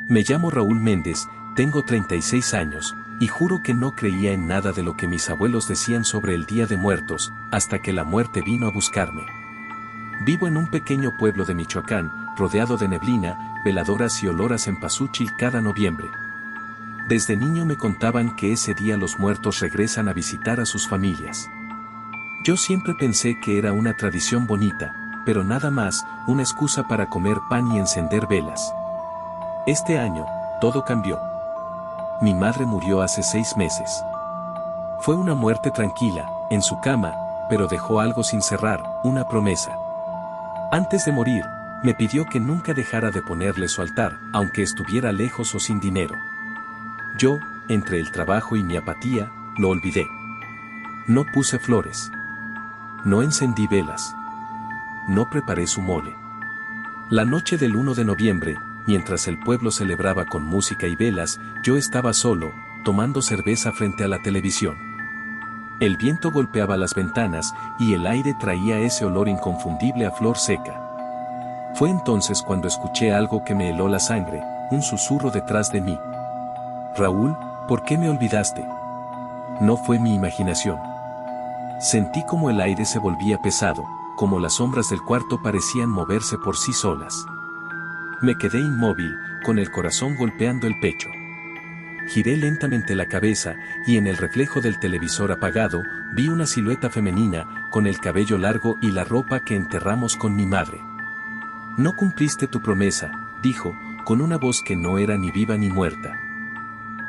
Me llamo Raúl Méndez, tengo 36 años, y juro que no creía en nada de lo que mis abuelos decían sobre el Día de Muertos, hasta que la muerte vino a buscarme. Vivo en un pequeño pueblo de Michoacán, rodeado de neblina, veladoras y olor a cempasúchil cada noviembre. Desde niño me contaban que ese día los muertos regresan a visitar a sus familias. Yo siempre pensé que era una tradición bonita, pero nada más, una excusa para comer pan y encender velas. Este año, todo cambió. Mi madre murió hace 6 meses. Fue una muerte tranquila, en su cama, pero dejó algo sin cerrar, una promesa. Antes de morir, me pidió que nunca dejara de ponerle su altar, aunque estuviera lejos o sin dinero. Yo, entre el trabajo y mi apatía, lo olvidé. No puse flores. No encendí velas. No preparé su mole. La noche del 1 de noviembre, mientras el pueblo celebraba con música y velas, yo estaba solo, tomando cerveza frente a la televisión. El viento golpeaba las ventanas y el aire traía ese olor inconfundible a flor seca. Fue entonces cuando escuché algo que me heló la sangre, un susurro detrás de mí. Raúl, ¿por qué me olvidaste? No fue mi imaginación. Sentí como el aire se volvía pesado, como las sombras del cuarto parecían moverse por sí solas. Me quedé inmóvil, con el corazón golpeando el pecho. Giré lentamente la cabeza, y en el reflejo del televisor apagado, vi una silueta femenina, con el cabello largo y la ropa que enterramos con mi madre. No cumpliste tu promesa, dijo, con una voz que no era ni viva ni muerta.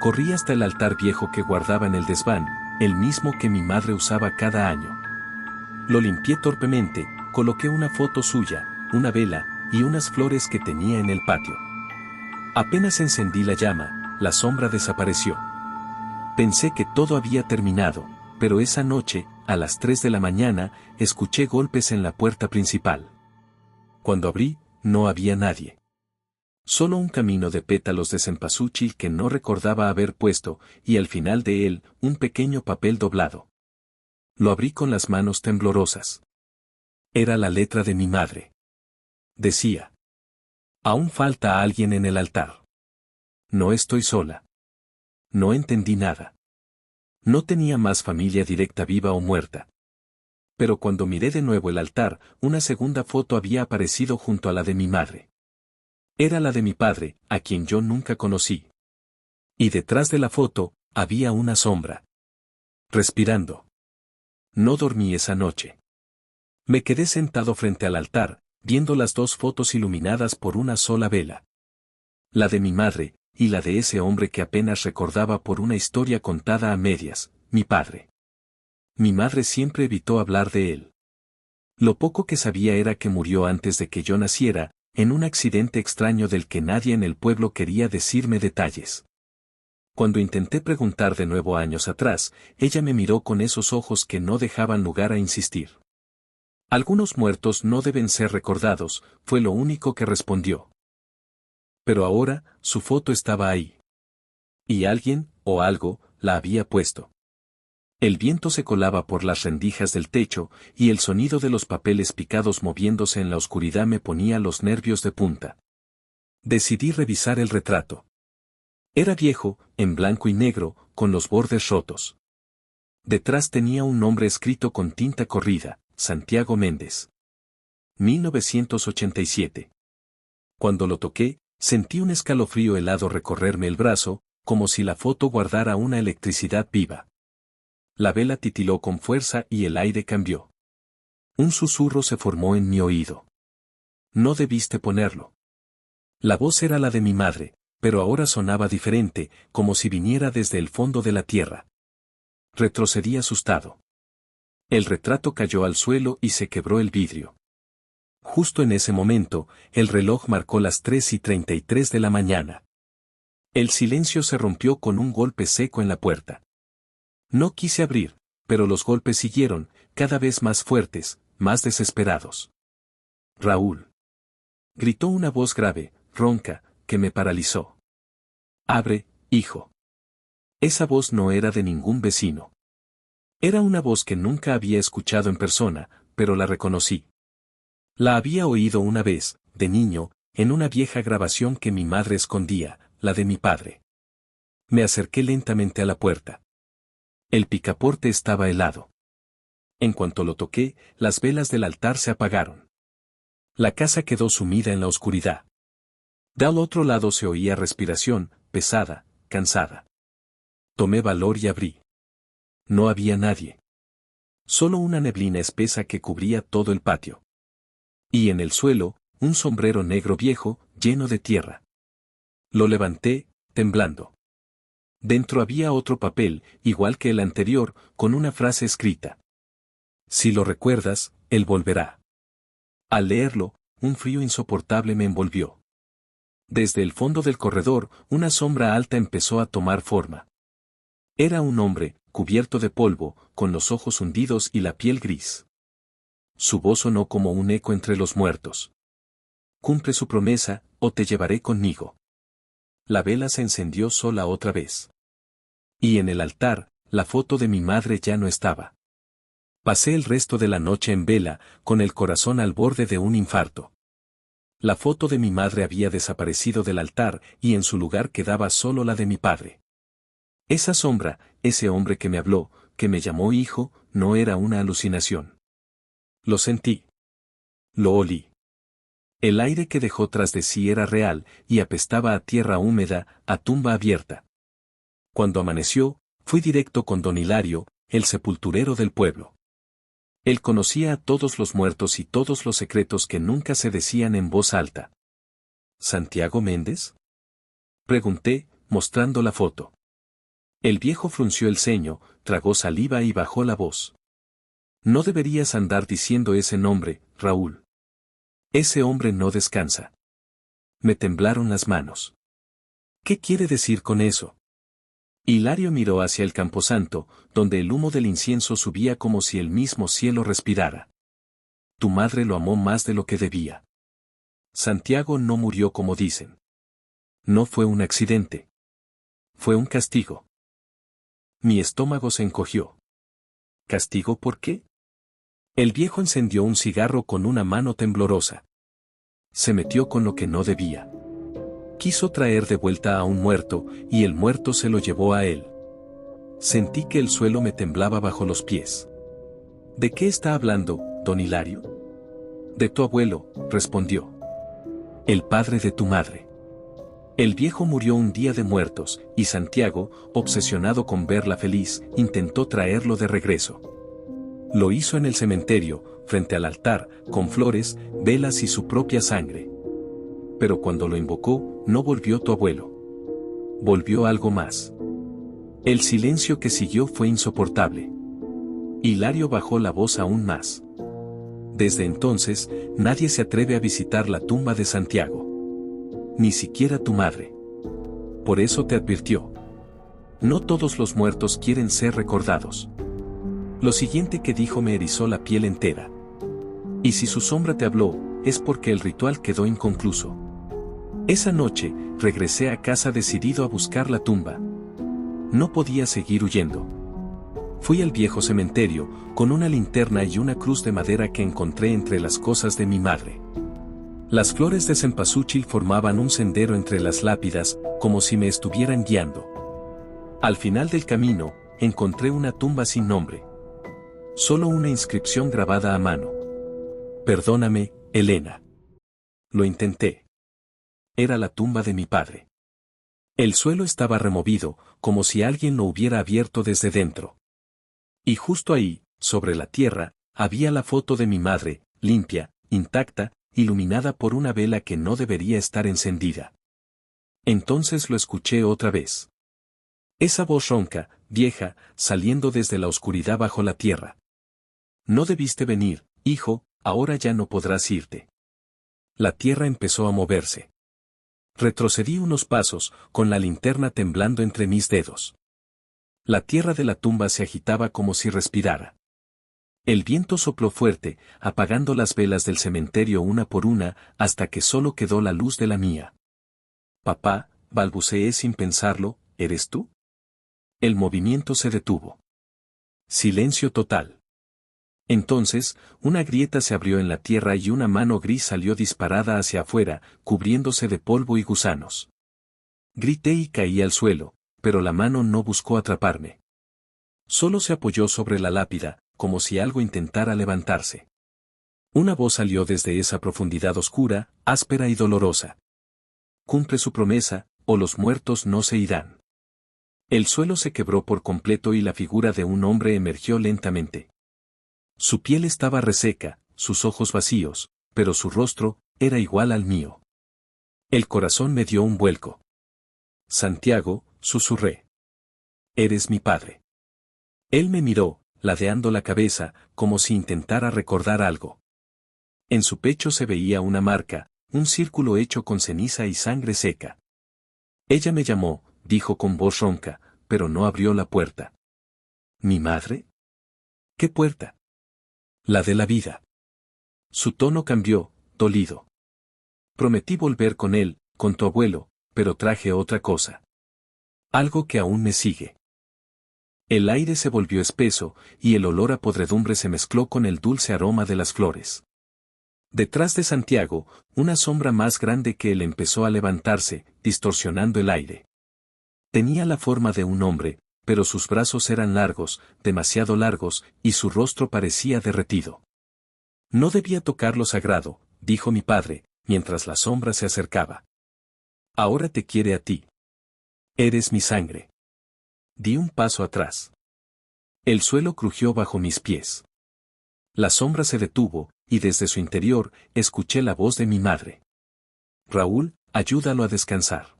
Corrí hasta el altar viejo que guardaba en el desván, el mismo que mi madre usaba cada año. Lo limpié torpemente, coloqué una foto suya, una vela, y unas flores que tenía en el patio. Apenas encendí la llama, la sombra desapareció. Pensé que todo había terminado, pero esa noche, a las 3 de la mañana, escuché golpes en la puerta principal. Cuando abrí, no había nadie. Solo un camino de pétalos de cempasúchil que no recordaba haber puesto, y al final de él, un pequeño papel doblado. Lo abrí con las manos temblorosas. Era la letra de mi madre. Decía: aún falta alguien en el altar. No estoy sola. No entendí nada. No tenía más familia directa viva o muerta. Pero cuando miré de nuevo el altar, una segunda foto había aparecido junto a la de mi madre. Era la de mi padre, a quien yo nunca conocí. Y detrás de la foto, había una sombra. Respirando. No dormí esa noche. Me quedé sentado frente al altar, viendo las dos fotos iluminadas por una sola vela. La de mi madre, y la de ese hombre que apenas recordaba por una historia contada a medias, mi padre. Mi madre siempre evitó hablar de él. Lo poco que sabía era que murió antes de que yo naciera, en un accidente extraño del que nadie en el pueblo quería decirme detalles. Cuando intenté preguntar de nuevo años atrás, ella me miró con esos ojos que no dejaban lugar a insistir. Algunos muertos no deben ser recordados, fue lo único que respondió. Pero ahora, su foto estaba ahí. Y alguien, o algo, la había puesto. El viento se colaba por las rendijas del techo, y el sonido de los papeles picados moviéndose en la oscuridad me ponía los nervios de punta. Decidí revisar el retrato. Era viejo, en blanco y negro, con los bordes rotos. Detrás tenía un nombre escrito con tinta corrida: Santiago Méndez. 1987. Cuando lo toqué, sentí un escalofrío helado recorrerme el brazo, como si la foto guardara una electricidad viva. La vela titiló con fuerza y el aire cambió. Un susurro se formó en mi oído. No debiste ponerlo. La voz era la de mi madre, pero ahora sonaba diferente, como si viniera desde el fondo de la tierra. Retrocedí asustado. El retrato cayó al suelo y se quebró el vidrio. Justo en ese momento, el reloj marcó las 3:33 de la mañana. El silencio se rompió con un golpe seco en la puerta. No quise abrir, pero los golpes siguieron, cada vez más fuertes, más desesperados. Raúl. Gritó una voz grave, ronca, que me paralizó. Abre, hijo. Esa voz no era de ningún vecino. Era una voz que nunca había escuchado en persona, pero la reconocí. La había oído una vez, de niño, en una vieja grabación que mi madre escondía, la de mi padre. Me acerqué lentamente a la puerta. El picaporte estaba helado. En cuanto lo toqué, las velas del altar se apagaron. La casa quedó sumida en la oscuridad. Del otro lado se oía respiración, pesada, cansada. Tomé valor y abrí. No había nadie. Solo una neblina espesa que cubría todo el patio. Y en el suelo, un sombrero negro viejo, lleno de tierra. Lo levanté, temblando. Dentro había otro papel, igual que el anterior, con una frase escrita. Si lo recuerdas, él volverá. Al leerlo, un frío insoportable me envolvió. Desde el fondo del corredor, una sombra alta empezó a tomar forma. Era un hombre, cubierto de polvo, con los ojos hundidos y la piel gris. Su voz sonó como un eco entre los muertos. Cumple su promesa, o te llevaré conmigo. La vela se encendió sola otra vez. Y en el altar, la foto de mi madre ya no estaba. Pasé el resto de la noche en vela, con el corazón al borde de un infarto. La foto de mi madre había desaparecido del altar y en su lugar quedaba solo la de mi padre. Esa sombra, ese hombre que me habló, que me llamó hijo, no era una alucinación. Lo sentí. Lo olí. El aire que dejó tras de sí era real y apestaba a tierra húmeda, a tumba abierta. Cuando amaneció, fui directo con don Hilario, el sepulturero del pueblo. Él conocía a todos los muertos y todos los secretos que nunca se decían en voz alta. ¿Santiago Méndez?, pregunté, mostrando la foto. El viejo frunció el ceño, tragó saliva y bajó la voz. No deberías andar diciendo ese nombre, Raúl. Ese hombre no descansa. Me temblaron las manos. ¿Qué quiere decir con eso? Hilario miró hacia el camposanto, donde el humo del incienso subía como si el mismo cielo respirara. Tu madre lo amó más de lo que debía. Santiago no murió como dicen. No fue un accidente. Fue un castigo. Mi estómago se encogió. ¿Castigo por qué? El viejo encendió un cigarro con una mano temblorosa. Se metió con lo que no debía. Quiso traer de vuelta a un muerto, y el muerto se lo llevó a él. Sentí que el suelo me temblaba bajo los pies. ¿De qué está hablando, don Hilario? De tu abuelo, respondió. El padre de tu madre. El viejo murió un día de muertos, y Santiago, obsesionado con verla feliz, intentó traerlo de regreso. Lo hizo en el cementerio, frente al altar, con flores, velas y su propia sangre. Pero cuando lo invocó, no volvió tu abuelo. Volvió algo más. El silencio que siguió fue insoportable. Hilario bajó la voz aún más. Desde entonces, nadie se atreve a visitar la tumba de Santiago. Ni siquiera tu madre. Por eso te advirtió. No todos los muertos quieren ser recordados. Lo siguiente que dijo me erizó la piel entera. Y si su sombra te habló, es porque el ritual quedó inconcluso. Esa noche, regresé a casa decidido a buscar la tumba. No podía seguir huyendo. Fui al viejo cementerio, con una linterna y una cruz de madera que encontré entre las cosas de mi madre. Las flores de cempasúchil formaban un sendero entre las lápidas, como si me estuvieran guiando. Al final del camino, encontré una tumba sin nombre. Solo una inscripción grabada a mano. Perdóname, Elena. Lo intenté. Era la tumba de mi padre. El suelo estaba removido, como si alguien lo hubiera abierto desde dentro. Y justo ahí, sobre la tierra, había la foto de mi madre, limpia, intacta, iluminada por una vela que no debería estar encendida. Entonces lo escuché otra vez. Esa voz ronca, vieja, saliendo desde la oscuridad bajo la tierra. No debiste venir, hijo, ahora ya no podrás irte. La tierra empezó a moverse. Retrocedí unos pasos, con la linterna temblando entre mis dedos. La tierra de la tumba se agitaba como si respirara. El viento sopló fuerte, apagando las velas del cementerio una por una, hasta que solo quedó la luz de la mía. Papá, balbuceé sin pensarlo, ¿eres tú? El movimiento se detuvo. Silencio total. Entonces, una grieta se abrió en la tierra y una mano gris salió disparada hacia afuera, cubriéndose de polvo y gusanos. Grité y caí al suelo, pero la mano no buscó atraparme. Solo se apoyó sobre la lápida, como si algo intentara levantarse. Una voz salió desde esa profundidad oscura, áspera y dolorosa. Cumple su promesa, o los muertos no se irán. El suelo se quebró por completo y la figura de un hombre emergió lentamente. Su piel estaba reseca, sus ojos vacíos, pero su rostro era igual al mío. El corazón me dio un vuelco. Santiago, susurré. Eres mi padre. Él me miró, ladeando la cabeza, como si intentara recordar algo. En su pecho se veía una marca, un círculo hecho con ceniza y sangre seca. Ella me llamó, dijo con voz ronca, pero no abrió la puerta. ¿Mi madre? ¿Qué puerta? La de la vida. Su tono cambió, dolido. Prometí volver con él, con tu abuelo, pero traje otra cosa. Algo que aún me sigue. El aire se volvió espeso, y el olor a podredumbre se mezcló con el dulce aroma de las flores. Detrás de Santiago, una sombra más grande que él empezó a levantarse, distorsionando el aire. Tenía la forma de un hombre, pero sus brazos eran largos, demasiado largos, y su rostro parecía derretido. No debía tocar lo sagrado, dijo mi padre, mientras la sombra se acercaba. Ahora te quiere a ti. Eres mi sangre. Di un paso atrás. El suelo crujió bajo mis pies. La sombra se detuvo, y desde su interior, escuché la voz de mi madre. Raúl, ayúdalo a descansar.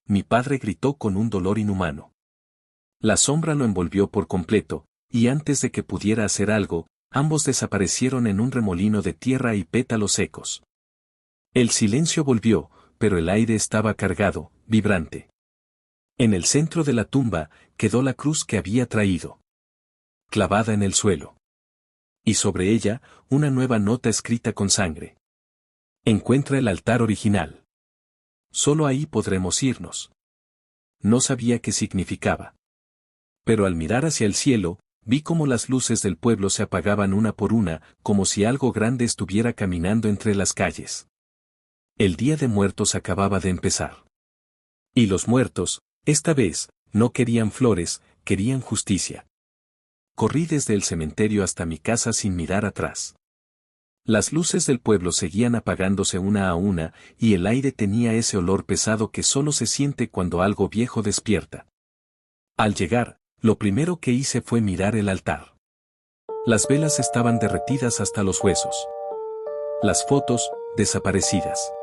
Mi padre gritó con un dolor inhumano. La sombra lo envolvió por completo, y antes de que pudiera hacer algo, ambos desaparecieron en un remolino de tierra y pétalos secos. El silencio volvió, pero el aire estaba cargado, vibrante. En el centro de la tumba, quedó la cruz que había traído. Clavada en el suelo. Y sobre ella, una nueva nota escrita con sangre. Encuentra el altar original. Solo ahí podremos irnos. No sabía qué significaba. Pero al mirar hacia el cielo, vi cómo las luces del pueblo se apagaban una por una, como si algo grande estuviera caminando entre las calles. El Día de Muertos acababa de empezar. Y los muertos, esta vez, no querían flores, querían justicia. Corrí desde el cementerio hasta mi casa sin mirar atrás. Las luces del pueblo seguían apagándose una a una, y el aire tenía ese olor pesado que solo se siente cuando algo viejo despierta. Al llegar, lo primero que hice fue mirar el altar. Las velas estaban derretidas hasta los huesos. Las fotos, desaparecidas.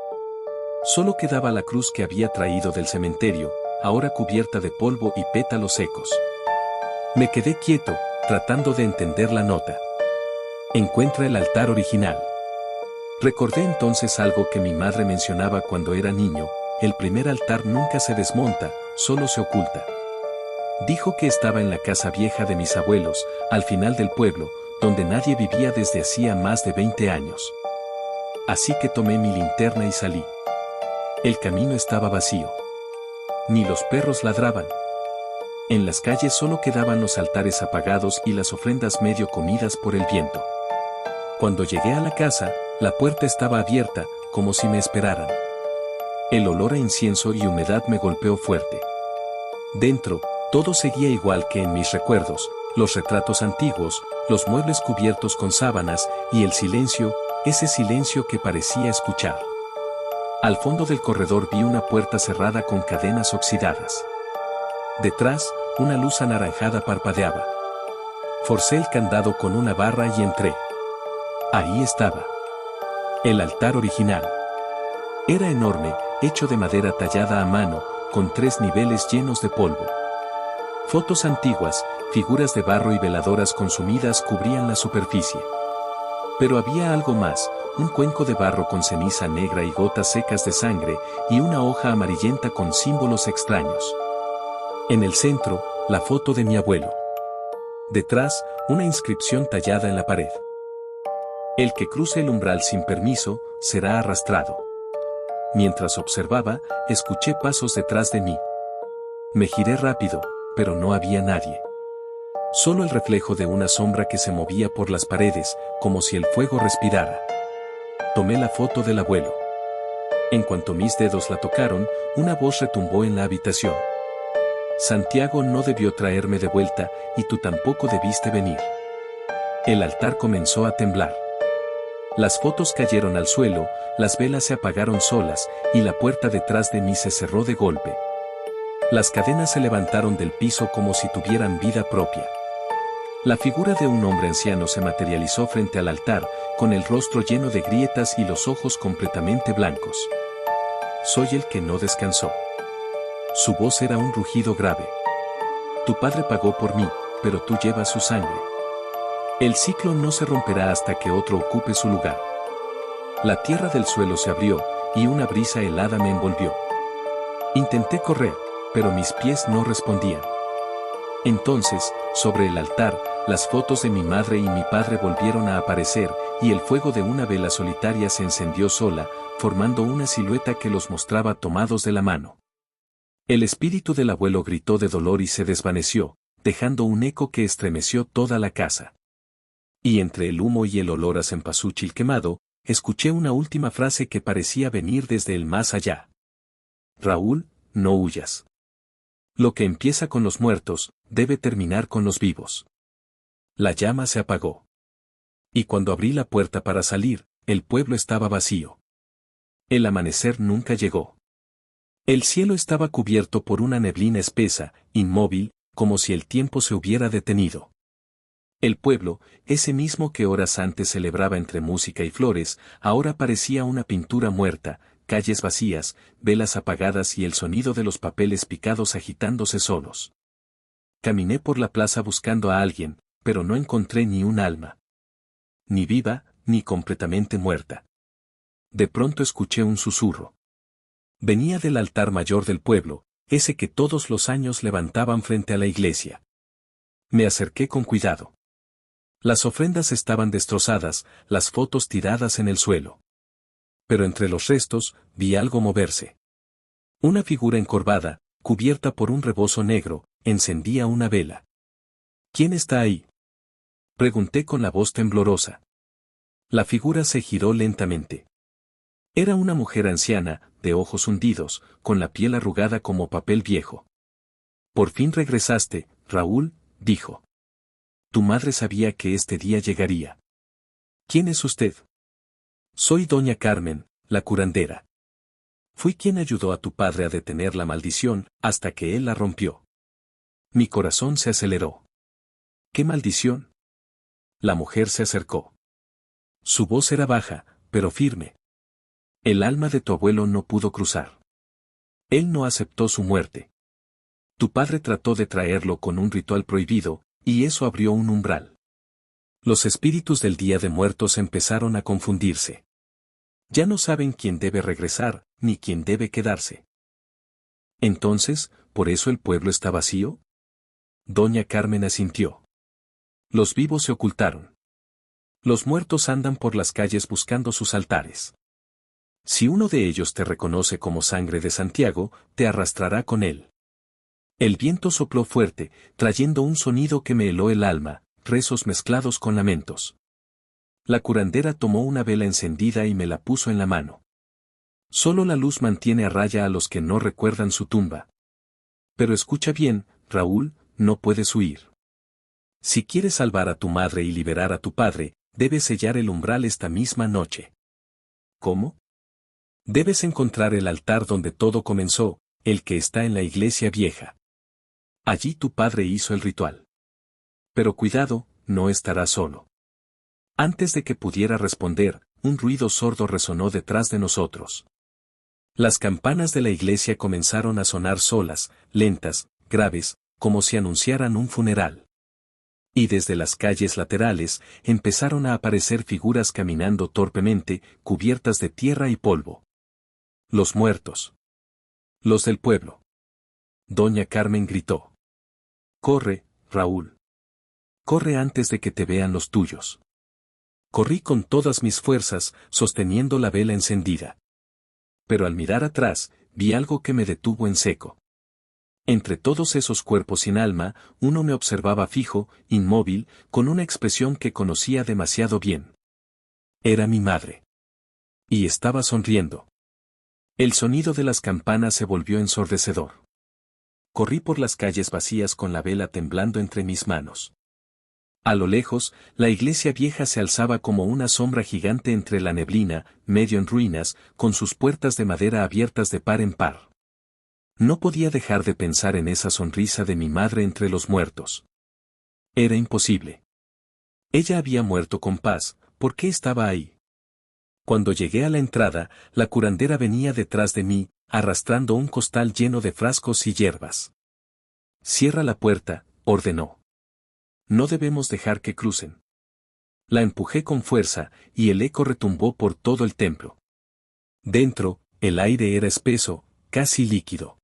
Solo quedaba la cruz que había traído del cementerio, ahora cubierta de polvo y pétalos secos. Me quedé quieto, tratando de entender la nota. Encuentra el altar original. Recordé entonces algo que mi madre mencionaba cuando era niño: el primer altar nunca se desmonta, solo se oculta. Dijo que estaba en la casa vieja de mis abuelos, al final del pueblo, donde nadie vivía desde hacía más de 20 años. Así que tomé mi linterna y salí. El camino estaba vacío. Ni los perros ladraban. En las calles solo quedaban los altares apagados y las ofrendas medio comidas por el viento. Cuando llegué a la casa, la puerta estaba abierta, como si me esperaran. El olor a incienso y humedad me golpeó fuerte. Dentro, todo seguía igual que en mis recuerdos: los retratos antiguos, los muebles cubiertos con sábanas, y el silencio, ese silencio que parecía escuchar. Al fondo del corredor vi una puerta cerrada con cadenas oxidadas. Detrás, una luz anaranjada parpadeaba. Forcé el candado con una barra y entré. Ahí estaba. El altar original. Era enorme, hecho de madera tallada a mano, con 3 niveles llenos de polvo. Fotos antiguas, figuras de barro y veladoras consumidas cubrían la superficie. Pero había algo más: un cuenco de barro con ceniza negra y gotas secas de sangre, y una hoja amarillenta con símbolos extraños. En el centro, la foto de mi abuelo. Detrás, una inscripción tallada en la pared: el que cruce el umbral sin permiso, será arrastrado. Mientras observaba, escuché pasos detrás de mí. Me giré rápido, pero no había nadie. Solo el reflejo de una sombra que se movía por las paredes, como si el fuego respirara. Tomé la foto del abuelo. En cuanto mis dedos la tocaron, una voz retumbó en la habitación. Santiago no debió traerme de vuelta, y tú tampoco debiste venir. El altar comenzó a temblar. Las fotos cayeron al suelo, las velas se apagaron solas, y la puerta detrás de mí se cerró de golpe. Las cadenas se levantaron del piso como si tuvieran vida propia. La figura de un hombre anciano se materializó frente al altar, con el rostro lleno de grietas y los ojos completamente blancos. Soy el que no descansó. Su voz era un rugido grave. Tu padre pagó por mí, pero tú llevas su sangre. El ciclo no se romperá hasta que otro ocupe su lugar. La tierra del suelo se abrió, y una brisa helada me envolvió. Intenté correr, pero mis pies no respondían. Entonces, sobre el altar, las fotos de mi madre y mi padre volvieron a aparecer, y el fuego de una vela solitaria se encendió sola, formando una silueta que los mostraba tomados de la mano. El espíritu del abuelo gritó de dolor y se desvaneció, dejando un eco que estremeció toda la casa. Y entre el humo y el olor a cempasúchil quemado, escuché una última frase que parecía venir desde el más allá. Raúl, no huyas. Lo que empieza con los muertos, debe terminar con los vivos. La llama se apagó. Y cuando abrí la puerta para salir, el pueblo estaba vacío. El amanecer nunca llegó. El cielo estaba cubierto por una neblina espesa, inmóvil, como si el tiempo se hubiera detenido. El pueblo, ese mismo que horas antes celebraba entre música y flores, ahora parecía una pintura muerta, calles vacías, velas apagadas y el sonido de los papeles picados agitándose solos. Caminé por la plaza buscando a alguien, pero no encontré ni un alma. Ni viva, ni completamente muerta. De pronto escuché un susurro. Venía del altar mayor del pueblo, ese que todos los años levantaban frente a la iglesia. Me acerqué con cuidado. Las ofrendas estaban destrozadas, las fotos tiradas en el suelo. Pero entre los restos, vi algo moverse. Una figura encorvada, cubierta por un rebozo negro, encendía una vela. ¿Quién está ahí?, pregunté con la voz temblorosa. La figura se giró lentamente. Era una mujer anciana, de ojos hundidos, con la piel arrugada como papel viejo. Por fin regresaste, Raúl, dijo. Tu madre sabía que este día llegaría. ¿Quién es usted? Soy doña Carmen, la curandera. Fui quien ayudó a tu padre a detener la maldición, hasta que él la rompió. Mi corazón se aceleró. ¿Qué maldición? La mujer se acercó. Su voz era baja, pero firme. El alma de tu abuelo no pudo cruzar. Él no aceptó su muerte. Tu padre trató de traerlo con un ritual prohibido, y eso abrió un umbral. Los espíritus del Día de Muertos empezaron a confundirse. Ya no saben quién debe regresar, ni quién debe quedarse. Entonces, ¿por eso el pueblo está vacío? Doña Carmen asintió. Los vivos se ocultaron. Los muertos andan por las calles buscando sus altares. Si uno de ellos te reconoce como sangre de Santiago, te arrastrará con él. El viento sopló fuerte, trayendo un sonido que me heló el alma, rezos mezclados con lamentos. La curandera tomó una vela encendida y me la puso en la mano. Solo la luz mantiene a raya a los que no recuerdan su tumba. Pero escucha bien, Raúl, no puedes huir. Si quieres salvar a tu madre y liberar a tu padre, debes sellar el umbral esta misma noche. ¿Cómo? Debes encontrar el altar donde todo comenzó, el que está en la iglesia vieja. Allí tu padre hizo el ritual. Pero cuidado, no estarás solo. Antes de que pudiera responder, un ruido sordo resonó detrás de nosotros. Las campanas de la iglesia comenzaron a sonar solas, lentas, graves, como si anunciaran un funeral. Y desde las calles laterales, empezaron a aparecer figuras caminando torpemente, cubiertas de tierra y polvo. Los muertos. Los del pueblo. Doña Carmen gritó. Corre, Raúl. Corre antes de que te vean los tuyos. Corrí con todas mis fuerzas, sosteniendo la vela encendida. Pero al mirar atrás, vi algo que me detuvo en seco. Entre todos esos cuerpos sin alma, uno me observaba fijo, inmóvil, con una expresión que conocía demasiado bien. Era mi madre. Y estaba sonriendo. El sonido de las campanas se volvió ensordecedor. Corrí por las calles vacías con la vela temblando entre mis manos. A lo lejos, la iglesia vieja se alzaba como una sombra gigante entre la neblina, medio en ruinas, con sus puertas de madera abiertas de par en par. No podía dejar de pensar en esa sonrisa de mi madre entre los muertos. Era imposible. Ella había muerto con paz, ¿por qué estaba ahí? Cuando llegué a la entrada, la curandera venía detrás de mí, arrastrando un costal lleno de frascos y hierbas. «Cierra la puerta», ordenó. «No debemos dejar que crucen». La empujé con fuerza, y el eco retumbó por todo el templo. Dentro, el aire era espeso, casi líquido.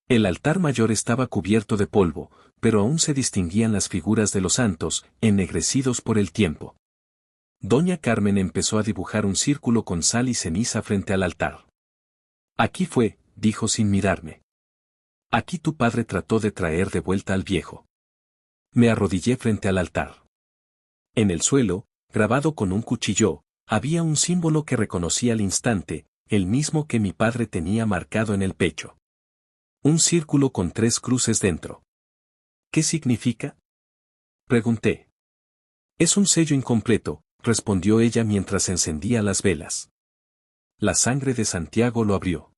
El altar mayor estaba cubierto de polvo, pero aún se distinguían las figuras de los santos, ennegrecidos por el tiempo. Doña Carmen empezó a dibujar un círculo con sal y ceniza frente al altar. «Aquí fue», dijo sin mirarme. «Aquí tu padre trató de traer de vuelta al viejo». Me arrodillé frente al altar. En el suelo, grabado con un cuchillo, había un símbolo que reconocí al instante, el mismo que mi padre tenía marcado en el pecho. Un círculo con 3 cruces dentro. «¿Qué significa?», pregunté. «Es un sello incompleto», respondió ella mientras encendía las velas. «La sangre de Santiago lo abrió.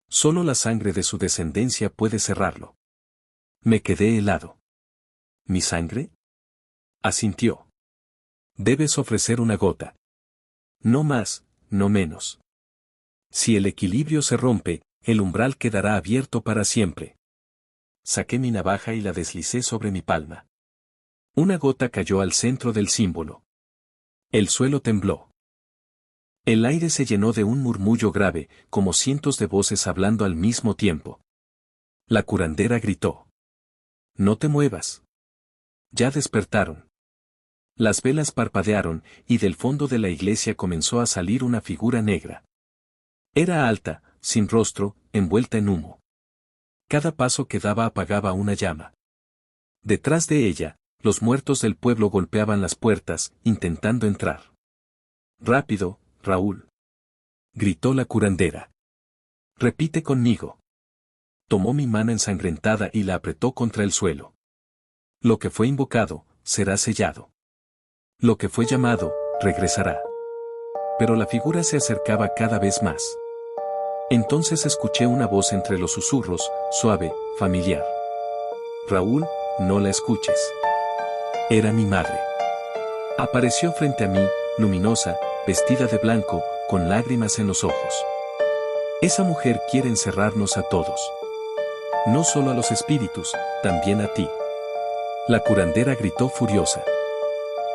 Solo la sangre de su descendencia puede cerrarlo». Me quedé helado. «¿Mi sangre?», asintió. «Debes ofrecer una gota. No más, no menos. Si el equilibrio se rompe, el umbral quedará abierto para siempre». Saqué mi navaja y la deslicé sobre mi palma. Una gota cayó al centro del símbolo. El suelo tembló. El aire se llenó de un murmullo grave, como cientos de voces hablando al mismo tiempo. La curandera gritó: «No te muevas. Ya despertaron». Las velas parpadearon, y del fondo de la iglesia comenzó a salir una figura negra. Era alta, sin rostro, envuelta en humo. Cada paso que daba apagaba una llama. Detrás de ella, los muertos del pueblo golpeaban las puertas, intentando entrar. «Rápido, Raúl», gritó la curandera. «Repite conmigo». Tomó mi mano ensangrentada y la apretó contra el suelo. «Lo que fue invocado, será sellado. Lo que fue llamado, regresará». Pero la figura se acercaba cada vez más. Entonces escuché una voz entre los susurros, suave, familiar. «Raúl, no la escuches». Era mi madre. Apareció frente a mí, luminosa, vestida de blanco, con lágrimas en los ojos. «Esa mujer quiere encerrarnos a todos. No solo a los espíritus, también a ti». La curandera gritó furiosa.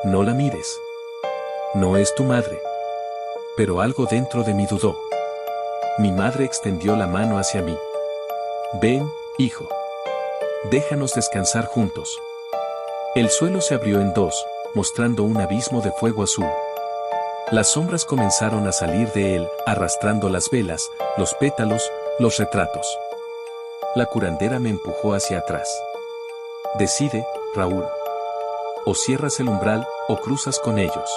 «No la mires. No es tu madre». Pero algo dentro de mí dudó. Mi madre extendió la mano hacia mí. «Ven, hijo. Déjanos descansar juntos». El suelo se abrió en 2, mostrando un abismo de fuego azul. Las sombras comenzaron a salir de él, arrastrando las velas, los pétalos, los retratos. La curandera me empujó hacia atrás. «Decide, Raúl. O cierras el umbral, o cruzas con ellos».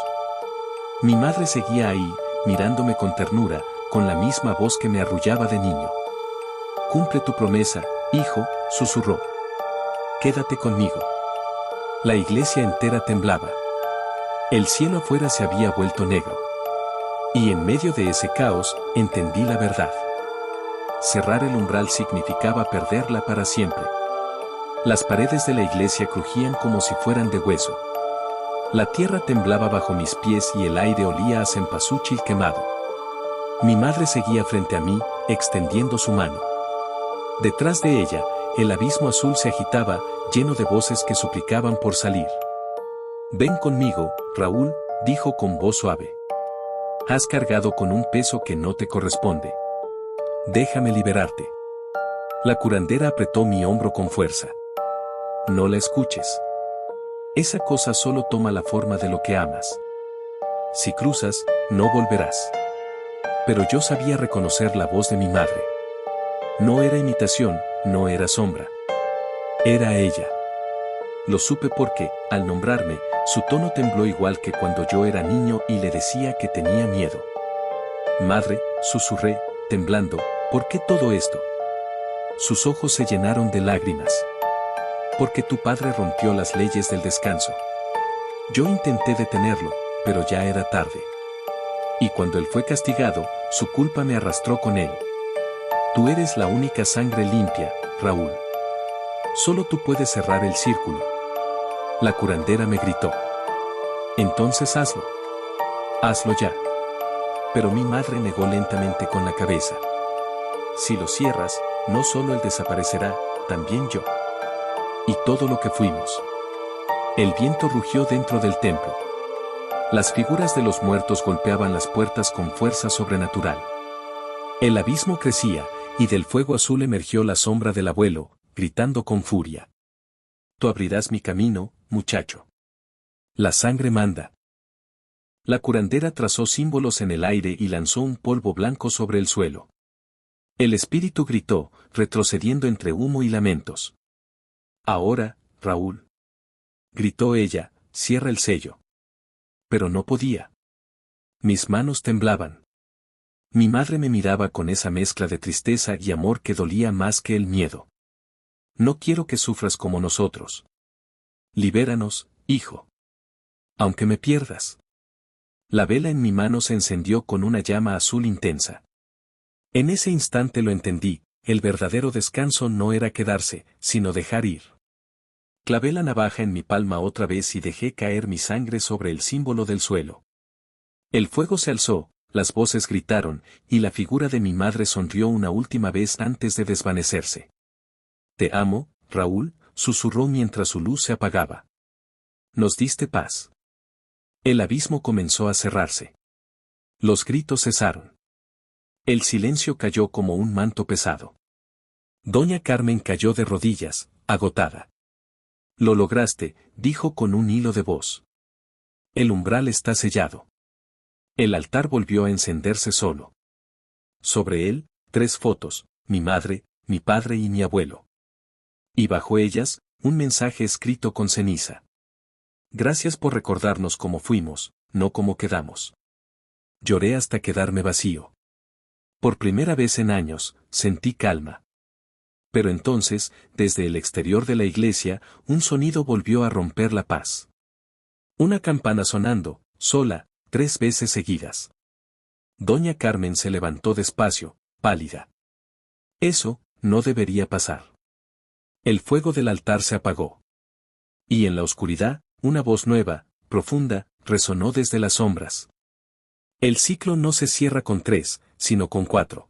Mi madre seguía ahí, mirándome con ternura, con la misma voz que me arrullaba de niño. «Cumple tu promesa, hijo», susurró. «Quédate conmigo». La iglesia entera temblaba. El cielo afuera se había vuelto negro. Y en medio de ese caos, entendí la verdad. Cerrar el umbral significaba perderla para siempre. Las paredes de la iglesia crujían como si fueran de hueso. La tierra temblaba bajo mis pies y el aire olía a cempasúchil quemado. Mi madre seguía frente a mí, extendiendo su mano. Detrás de ella, el abismo azul se agitaba, lleno de voces que suplicaban por salir. «Ven conmigo, Raúl», dijo con voz suave. «Has cargado con un peso que no te corresponde. Déjame liberarte». La curandera apretó mi hombro con fuerza. «No la escuches. Esa cosa solo toma la forma de lo que amas. Si cruzas, no volverás». Pero yo sabía reconocer la voz de mi madre. No era imitación, no era sombra. Era ella. Lo supe porque, al nombrarme, su tono tembló igual que cuando yo era niño y le decía que tenía miedo. «Madre», susurré, temblando, ¿por qué todo esto? Sus ojos se llenaron de lágrimas. Porque tu padre rompió las leyes del descanso. Yo intenté detenerlo, pero ya era tarde. Y cuando él fue castigado, su culpa me arrastró con él. Tú eres la única sangre limpia, Raúl. Solo tú puedes cerrar el círculo. La curandera me gritó. Entonces hazlo. Hazlo ya. Pero mi madre negó lentamente con la cabeza. Si lo cierras, no solo él desaparecerá, también yo. Y todo lo que fuimos. El viento rugió dentro del templo. Las figuras de los muertos golpeaban las puertas con fuerza sobrenatural. El abismo crecía, y del fuego azul emergió la sombra del abuelo, gritando con furia. Tú abrirás mi camino, muchacho. La sangre manda. La curandera trazó símbolos en el aire y lanzó un polvo blanco sobre el suelo. El espíritu gritó, retrocediendo entre humo y lamentos. Ahora, Raúl. Gritó ella, cierra el sello. Pero no podía. Mis manos temblaban. Mi madre me miraba con esa mezcla de tristeza y amor que dolía más que el miedo. No quiero que sufras como nosotros. Libéranos, hijo. Aunque me pierdas. La vela en mi mano se encendió con una llama azul intensa. En ese instante lo entendí, el verdadero descanso no era quedarse, sino dejar ir. Clavé la navaja en mi palma otra vez y dejé caer mi sangre sobre el símbolo del suelo. El fuego se alzó, las voces gritaron, y la figura de mi madre sonrió una última vez antes de desvanecerse. Te amo, Raúl, susurró mientras su luz se apagaba. Nos diste paz. El abismo comenzó a cerrarse. Los gritos cesaron. El silencio cayó como un manto pesado. Doña Carmen cayó de rodillas, agotada. Lo lograste, dijo con un hilo de voz. El umbral está sellado. El altar volvió a encenderse solo. Sobre él, 3 fotos, mi madre, mi padre y mi abuelo. Y bajo ellas, un mensaje escrito con ceniza. Gracias por recordarnos cómo fuimos, no cómo quedamos. Lloré hasta quedarme vacío. Por primera vez en años, sentí calma. Pero entonces, desde el exterior de la iglesia, un sonido volvió a romper la paz. Una campana sonando, sola, 3 veces seguidas. Doña Carmen se levantó despacio, pálida. Eso, no debería pasar. El fuego del altar se apagó. Y en la oscuridad, una voz nueva, profunda, resonó desde las sombras. El ciclo no se cierra con 3, sino con 4.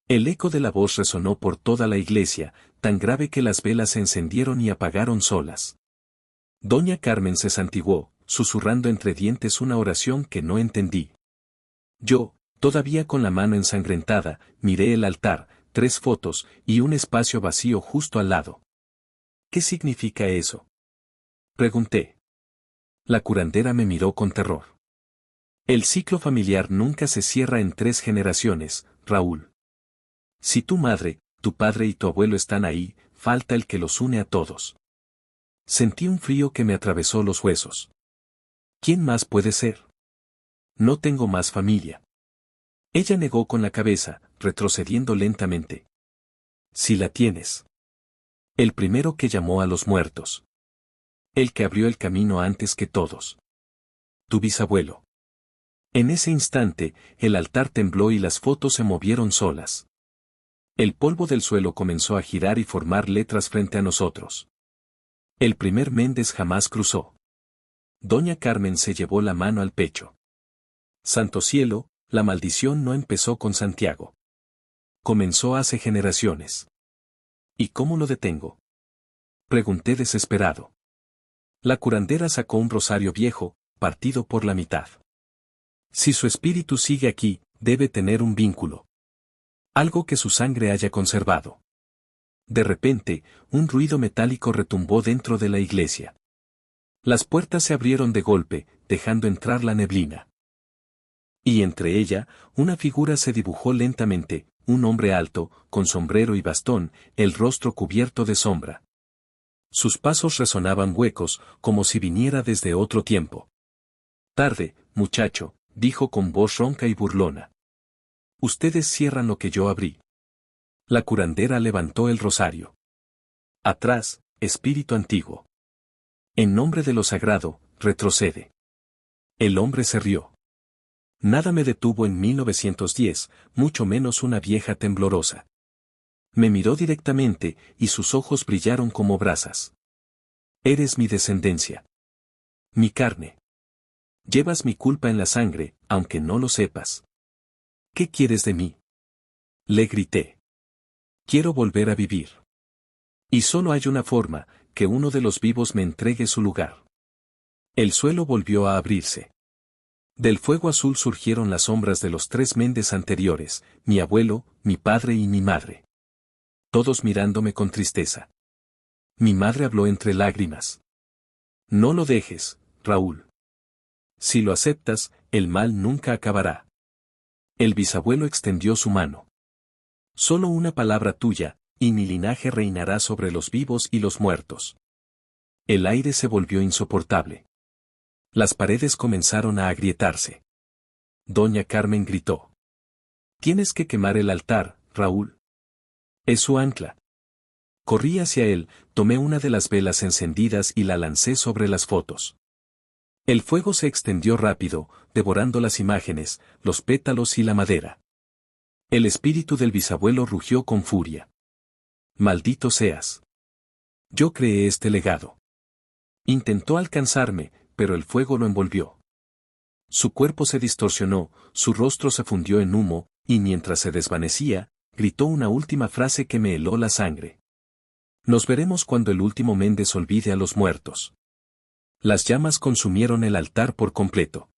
El eco de la voz resonó por toda la iglesia, tan grave que las velas se encendieron y apagaron solas. Doña Carmen se santiguó, susurrando entre dientes una oración que no entendí. Yo, todavía con la mano ensangrentada, miré el altar, 3 fotos, y un espacio vacío justo al lado. ¿Qué significa eso? Pregunté. La curandera me miró con terror. El ciclo familiar nunca se cierra en 3 generaciones, Raúl. Si tu madre, tu padre y tu abuelo están ahí, falta el que los une a todos. Sentí un frío que me atravesó los huesos. ¿Quién más puede ser? No tengo más familia. Ella negó con la cabeza, retrocediendo lentamente. Si la tienes. El primero que llamó a los muertos. El que abrió el camino antes que todos. Tu bisabuelo. En ese instante, el altar tembló y las fotos se movieron solas. El polvo del suelo comenzó a girar y formar letras frente a nosotros. El primer Méndez jamás cruzó. Doña Carmen se llevó la mano al pecho. Santo cielo, la maldición no empezó con Santiago. Comenzó hace generaciones. ¿Y cómo lo detengo? Pregunté desesperado. La curandera sacó un rosario viejo, partido por la mitad. Si su espíritu sigue aquí, debe tener un vínculo. Algo que su sangre haya conservado. De repente, un ruido metálico retumbó dentro de la iglesia. Las puertas se abrieron de golpe, dejando entrar la neblina. Y entre ella, una figura se dibujó lentamente, un hombre alto, con sombrero y bastón, el rostro cubierto de sombra. Sus pasos resonaban huecos, como si viniera desde otro tiempo. Tarde, muchacho, dijo con voz ronca y burlona. Ustedes cierran lo que yo abrí. La curandera levantó el rosario. Atrás, espíritu antiguo. En nombre de lo sagrado, retrocede. El hombre se rió. Nada me detuvo en 1910, mucho menos una vieja temblorosa. Me miró directamente, y sus ojos brillaron como brasas. Eres mi descendencia. Mi carne. Llevas mi culpa en la sangre, aunque no lo sepas. ¿Qué quieres de mí? Le grité. Quiero volver a vivir. Y solo hay una forma, que uno de los vivos me entregue su lugar. El suelo volvió a abrirse. Del fuego azul surgieron las sombras de los 3 Méndez anteriores, mi abuelo, mi padre y mi madre. Todos mirándome con tristeza. Mi madre habló entre lágrimas. No lo dejes, Raúl. Si lo aceptas, el mal nunca acabará. El bisabuelo extendió su mano. Solo una palabra tuya, y mi linaje reinará sobre los vivos y los muertos. El aire se volvió insoportable. Las paredes comenzaron a agrietarse. Doña Carmen gritó. Tienes que quemar el altar, Raúl. Es su ancla. Corrí hacia él, tomé una de las velas encendidas y la lancé sobre las fotos. El fuego se extendió rápido, devorando las imágenes, los pétalos y la madera. El espíritu del bisabuelo rugió con furia. Maldito seas. Yo creé este legado. Intentó alcanzarme, pero el fuego lo envolvió. Su cuerpo se distorsionó, su rostro se fundió en humo, y mientras se desvanecía, gritó una última frase que me heló la sangre. Nos veremos cuando el último Méndez olvide a los muertos. Las llamas consumieron el altar por completo.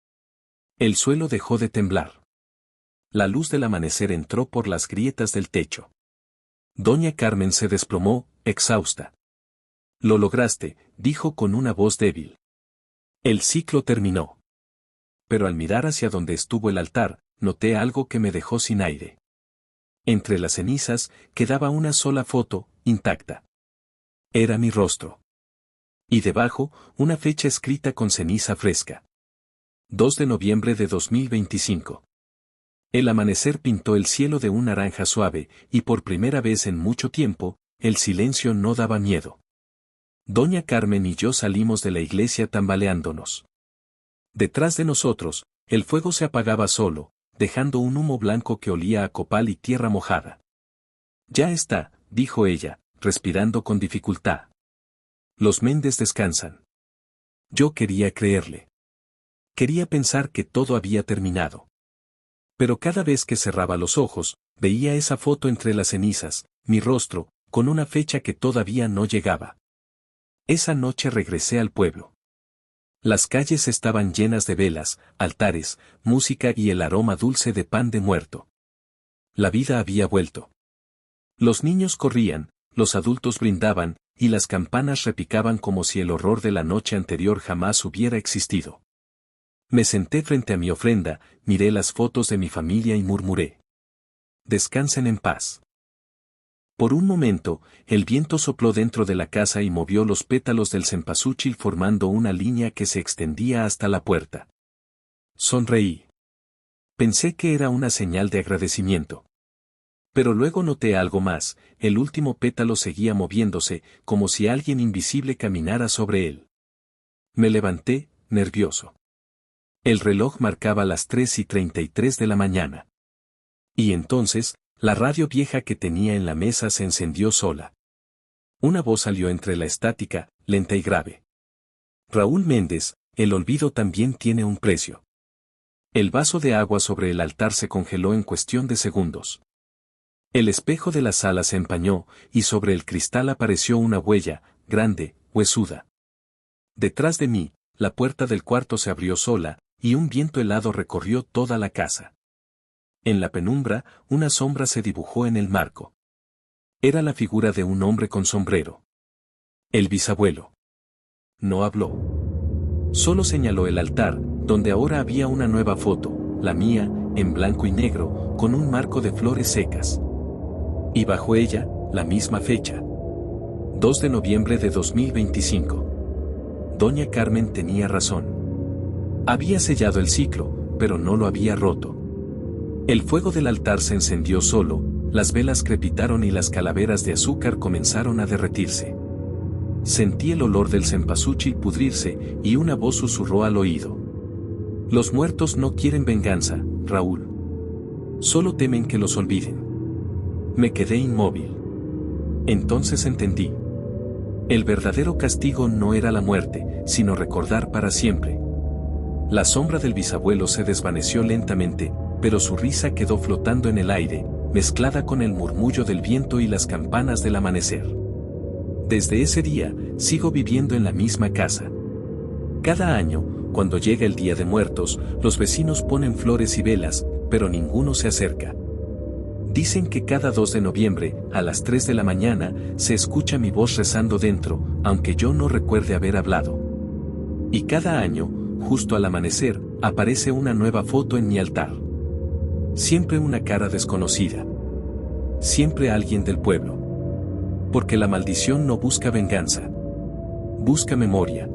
El suelo dejó de temblar. La luz del amanecer entró por las grietas del techo. Doña Carmen se desplomó, exhausta. Lo lograste, dijo con una voz débil. El ciclo terminó. Pero al mirar hacia donde estuvo el altar, noté algo que me dejó sin aire. Entre las cenizas, quedaba una sola foto, intacta. Era mi rostro. Y debajo, una fecha escrita con ceniza fresca. 2 de noviembre de 2025. El amanecer pintó el cielo de un naranja suave, y por primera vez en mucho tiempo, el silencio no daba miedo. Doña Carmen y yo salimos de la iglesia tambaleándonos. Detrás de nosotros, el fuego se apagaba solo, dejando un humo blanco que olía a copal y tierra mojada. Ya está, dijo ella, respirando con dificultad. Los Méndez descansan. Yo quería creerle. Quería pensar que todo había terminado. Pero cada vez que cerraba los ojos, veía esa foto entre las cenizas, mi rostro, con una fecha que todavía no llegaba. Esa noche regresé al pueblo. Las calles estaban llenas de velas, altares, música y el aroma dulce de pan de muerto. La vida había vuelto. Los niños corrían, los adultos brindaban, y las campanas repicaban como si el horror de la noche anterior jamás hubiera existido. Me senté frente a mi ofrenda, miré las fotos de mi familia y murmuré. Descansen en paz. Por un momento, el viento sopló dentro de la casa y movió los pétalos del cempasúchil formando una línea que se extendía hasta la puerta. Sonreí. Pensé que era una señal de agradecimiento. Pero luego noté algo más, el último pétalo seguía moviéndose, como si alguien invisible caminara sobre él. Me levanté, nervioso. El reloj marcaba las 3:33 de la mañana. Y entonces, la radio vieja que tenía en la mesa se encendió sola. Una voz salió entre la estática, lenta y grave. Raúl Méndez, el olvido también tiene un precio. El vaso de agua sobre el altar se congeló en cuestión de segundos. El espejo de la sala se empañó, y sobre el cristal apareció una huella, grande, huesuda. Detrás de mí, la puerta del cuarto se abrió sola, y un viento helado recorrió toda la casa. En la penumbra, una sombra se dibujó en el marco. Era la figura de un hombre con sombrero. El bisabuelo. No habló. Solo señaló el altar, donde ahora había una nueva foto, la mía, en blanco y negro, con un marco de flores secas. Y bajo ella, la misma fecha. 2 de noviembre de 2025. Doña Carmen tenía razón. Había sellado el ciclo, pero no lo había roto. El fuego del altar se encendió solo, las velas crepitaron y las calaveras de azúcar comenzaron a derretirse. Sentí el olor del cempasúchil pudrirse y una voz susurró al oído. Los muertos no quieren venganza, Raúl. Solo temen que los olviden. Me quedé inmóvil. Entonces entendí. El verdadero castigo no era la muerte, sino recordar para siempre. La sombra del bisabuelo se desvaneció lentamente, pero su risa quedó flotando en el aire, mezclada con el murmullo del viento y las campanas del amanecer. Desde ese día, sigo viviendo en la misma casa. Cada año, cuando llega el Día de Muertos, los vecinos ponen flores y velas, pero ninguno se acerca. Dicen que cada 2 de noviembre, a las 3 de la mañana, se escucha mi voz rezando dentro, aunque yo no recuerde haber hablado. Y cada año, justo al amanecer, aparece una nueva foto en mi altar. Siempre una cara desconocida. Siempre alguien del pueblo. Porque la maldición no busca venganza. Busca memoria.